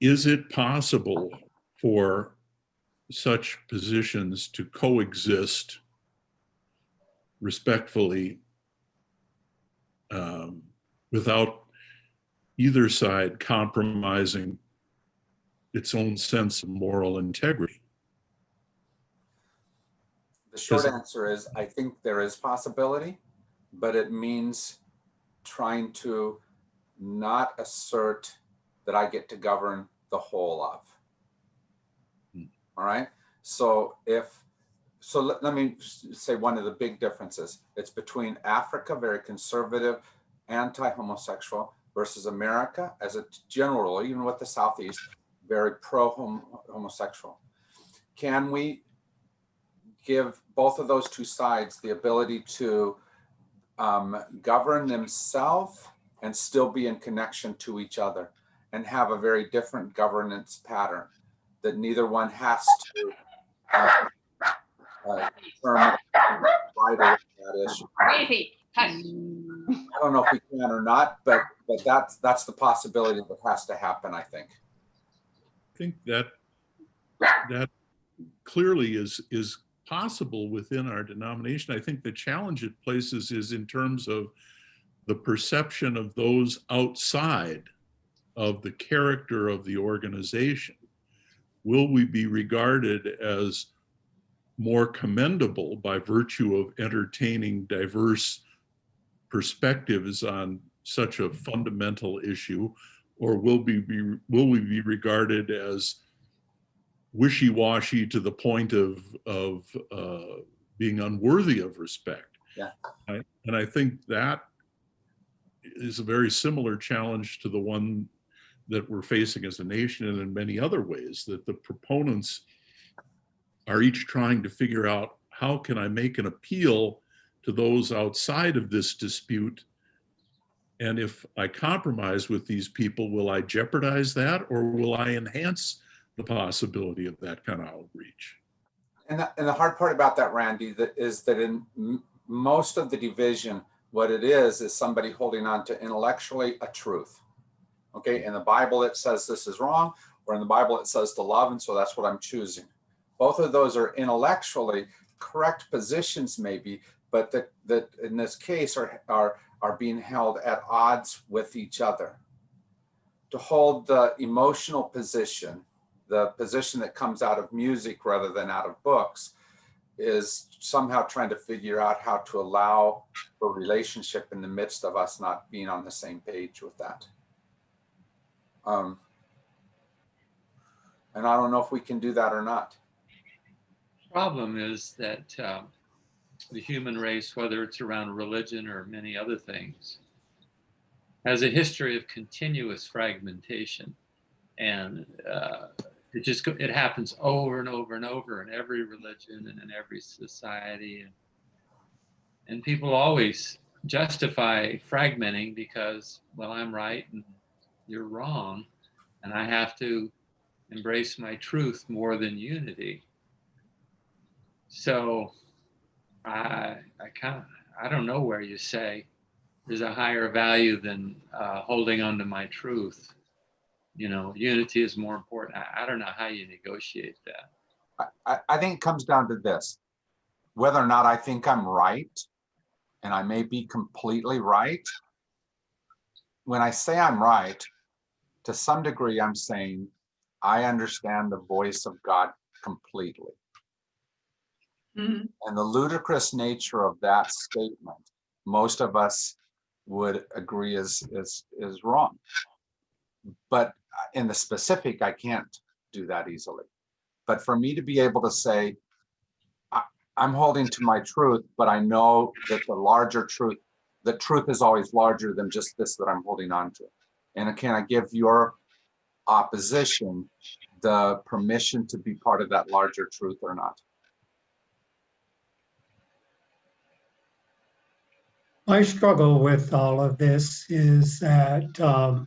Is it possible for such positions to coexist respectfully, without either side compromising its own sense of moral integrity? The short answer is, I think there is possibility, but it means trying to not assert that I get to govern the whole of. All right. So let me say one of the big differences. It's between Africa, very conservative, anti-homosexual, versus America as a general rule, even with the Southeast, very pro-homosexual. Can we give both of those two sides the ability to govern themselves and still be in connection to each other and have a very different governance pattern that neither one has to determine right away that issue? I don't know if we can or not, but that's the possibility that has to happen, I think. I think that clearly is possible within our denomination. I think the challenge it places is in terms of the perception of those outside of the character of the organization. Will we be regarded as more commendable by virtue of entertaining diverse perspectives on such a fundamental issue, or will we be regarded as wishy-washy to the point of being unworthy of respect? Yeah. And I think that is a very similar challenge to the one that we're facing as a nation, and in many other ways, that the proponents are each trying to figure out, how can I make an appeal to those outside of this dispute? And if I compromise with these people, will I jeopardize that, or will I enhance the possibility of that kind of outreach? And the hard part about that, Randy, is that in most of the division, what it is somebody holding on to intellectually a truth. Okay, in the Bible it says this is wrong, or in the Bible it says to love, and so that's what I'm choosing. Both of those are intellectually correct positions, maybe, but that in this case are being held at odds with each other. To hold the emotional position, the position that comes out of music rather than out of books, is somehow trying to figure out how to allow for relationship in the midst of us not being on the same page with that. And I don't know if we can do that or not. Problem is that the human race, whether it's around religion or many other things, has a history of continuous fragmentation, and it happens over and over and over in every religion and in every society, and people always justify fragmenting because, well, I'm right and you're wrong, and I have to embrace my truth more than unity. So I don't know where you say there's a higher value than holding on to my truth. You know, unity is more important. I don't know how you negotiate that. I think it comes down to this: whether or not I think I'm right, and I may be completely right. When I say I'm right, to some degree, I'm saying I understand the voice of God completely. Mhm. And the ludicrous nature of that statement, most of us would agree is wrong. But in the specific, I can't do that easily. But for me to be able to say, I'm holding to my truth, but I know that the larger truth, the truth is always larger than just this that I'm holding on to. And can I give your opposition the permission to be part of that larger truth or not? My struggle with all of this is that,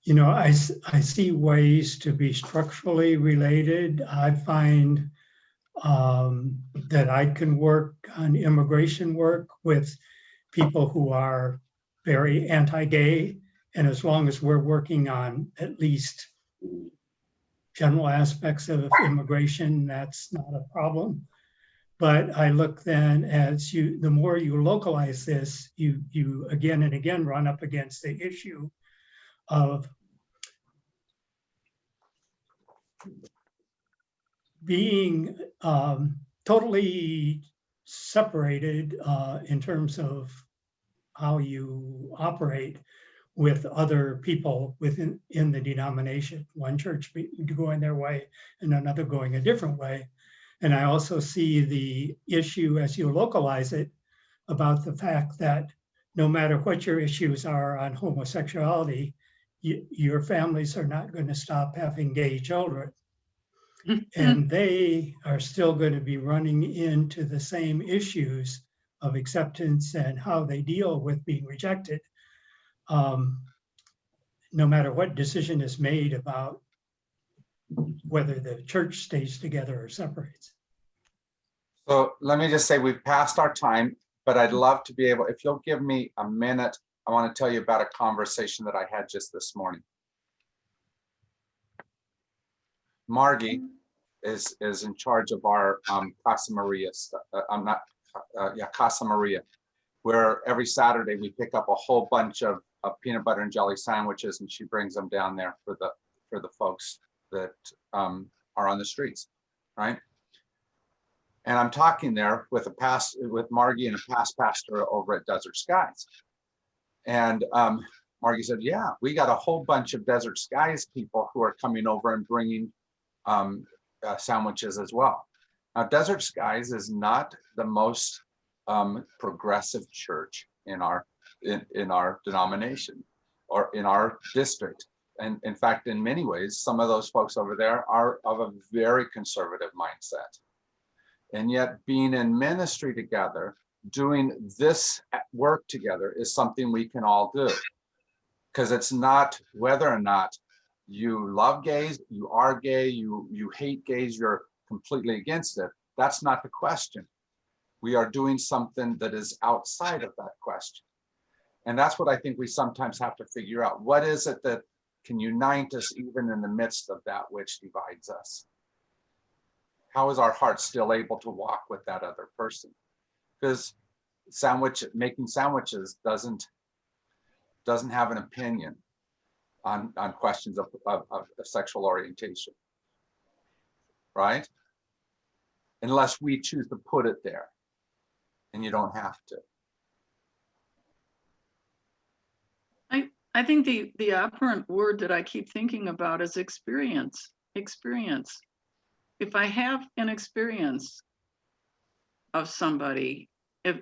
you know, I see ways to be structurally related. I find that I can work on immigration work with people who are very anti-gay. And as long as we're working on at least general aspects of immigration, that's not a problem. But I look then as the more you localize this, you again and again run up against the issue of being totally separated in terms of how you operate with other people within the denomination. One church going their way and another going a different way. And I also see the issue as you localize it about the fact that no matter what your issues are on homosexuality, your families are not going to stop having gay children. And they are still going to be running into the same issues of acceptance and how they deal with being rejected, no matter what decision is made about whether the church stays together or separates. So let me just say we've passed our time, but I'd love to be able, if you'll give me a minute, I want to tell you about a conversation that I had just this morning. Margie is in charge of our Casa Maria stuff. Casa Maria, where every Saturday we pick up a whole bunch of peanut butter and jelly sandwiches, and she brings them down there for the folks that are on the streets, right? And I'm talking there with Margie and a past pastor over at Desert Skies. And Margie said, yeah, we got a whole bunch of Desert Skies people who are coming over and bringing sandwiches as well. Now, Desert Skies is not the most progressive church in our denomination or in our district. And in fact, in many ways, some of those folks over there are of a very conservative mindset. And yet being in ministry together, doing this work together is something we can all do. Because it's not whether or not you love gays, you are gay, you hate gays, you're completely against it. That's not the question. We are doing something that is outside of that question. And that's what I think we sometimes have to figure out. What is it that can unite us even in the midst of that which divides us? How is our heart still able to walk with that other person? Because making sandwiches doesn't have an opinion on questions of sexual orientation, right? Unless we choose to put it there, and you don't have to. I think the operant word that I keep thinking about is experience. Experience. If I have an experience of somebody, if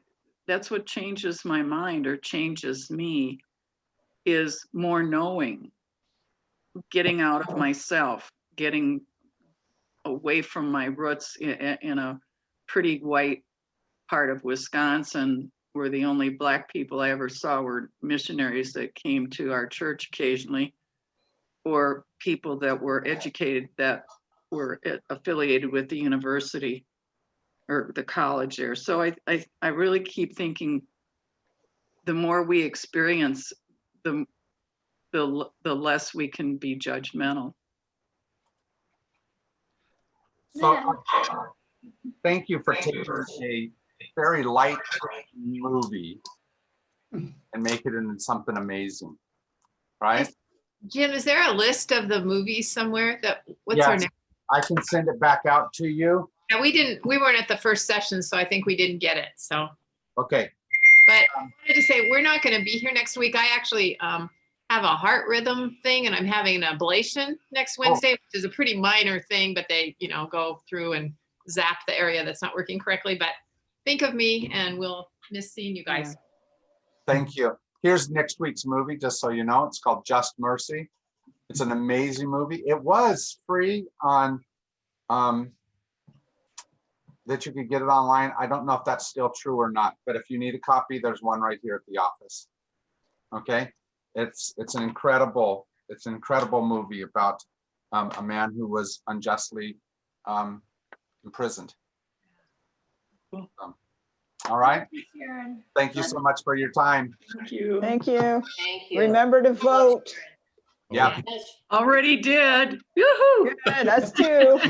that's what changes my mind or changes me, is more knowing, getting out of myself, getting away from my roots in a pretty white part of Wisconsin, where the only Black people I ever saw were missionaries that came to our church occasionally, or people that were educated that were affiliated with the university or the college there. So I really keep thinking the more we experience, the less we can be judgmental. So thank you for taking a very light movie and make it into something amazing, right? Jim, is there a list of the movies somewhere what's Yes, our name? I can send it back out to you. Yeah, we weren't at the first session, so I think we didn't get it, so. Okay. But I wanted to say, we're not gonna be here next week. I actually have a heart rhythm thing, and I'm having an ablation next Wednesday, which is a pretty minor thing, but they, go through and zap the area that's not working correctly. But think of me, and we'll miss seeing you guys. Thank you. Here's next week's movie, just so you know. It's called Just Mercy. It's an amazing movie. It was free on that you could get it online. I don't know if that's still true or not, but if you need a copy, there's one right here at the office. Okay, it's an incredible movie about a man who was unjustly imprisoned. All right. Thank you, Sharon. Thank you so much for your time. Thank you. Thank you. Thank you. Remember to vote. Yeah. Yes. Already did. Yoo-hoo. Good, us too.